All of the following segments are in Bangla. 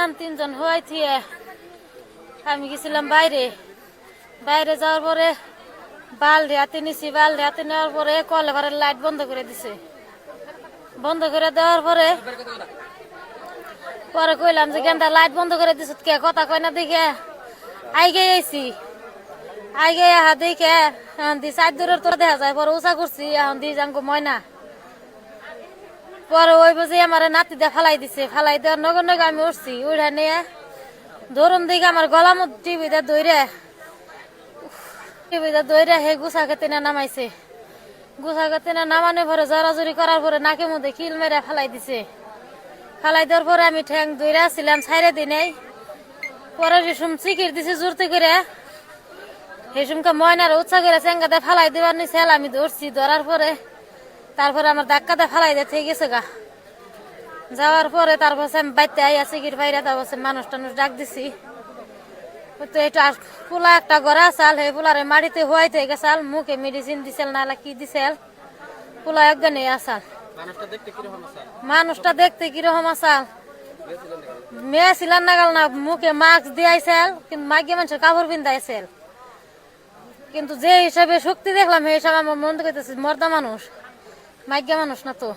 এখন 3 জন হওয়াই থিয়ে আমি গেছিলাম বাইরে যাওয়ার পরে বালতি হাতে নিছি, বালতি হাতে নেওয়ার পরে কলের লাইট বন্ধ করে দিছে। বন্ধ করে দেওয়ার পরে কইলাম যে গেন্দা লাইট বন্ধ করে দিছ কে, কথা কয় না দেখে আইগে আইছি। আইগে আহা দেখে এখন দি সাইড দূরের তো দেখা যায়, পরে উঁচা করছি, এখন দি যাঙ্গো ময়না। পরে ওই বুঝে আমার নাতি দিয়ে ফালাই দিছে, ফালাই দেওয়ার নগর নগে আমি উঠছি, উঠে নিয়ে ধরুন দিকে আমার গলা মধ্যে টিভিতে দইরে হে গুছা খেতে না নামাইছে। গুছা খেতে না নামানোর পরে জড়াজড়ি করার পরে নাকের মধ্যে কিল মেরে ফালাই দিছে। ফালাই দেওয়ার পরে আমি ঠ্যাং দইরে আসছিলাম, ছাইরে দিই নাই। পরে রেশম চিকির দিছে জোরতে করে, রেশমকে ময়নার উৎসাহ করে চেঙ্গাতে ফালাই দেওয়ার নিচে আমি ধরছি। ধরার পরে তারপরে আমার ধাক্কাতে ফালাই দিয়ে থেকে গেছে গা। যাওয়ার পরে তারপর আমি বাইতে আইয়া চিকির বাইরে, তারপর মানুষ টানুষ ডাক দিছি। তো এটা পোলা একটা গড়া চাল, হে পোলারে মাটিতে হোয়াইতে গেছাল, মুখে মেডিসিন দিছিল না কি দিছিল, পোলা একজনে আসাল। মানুষটা দেখতে কিরকম আসাল, মেয়ে ছিলেন না গেল না, মুখে মাস্ক দিয়াইছিল, কিন্তু মাইকে মানুষের কাপড় পিন্ধাইছিল। কিন্তু যে হিসাবে শক্তি দেখলাম সেই হিসাবে আমার মন করতেছে মর্দা মানুষ, মাইকে মানুষ না তো।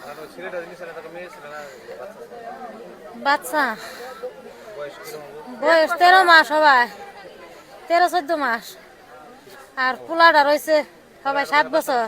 বাচ্চা বয়স 13 মাস, সবাই 13-14 মাস। আর পোলাটা রয়েছে সবাই 7 বছর।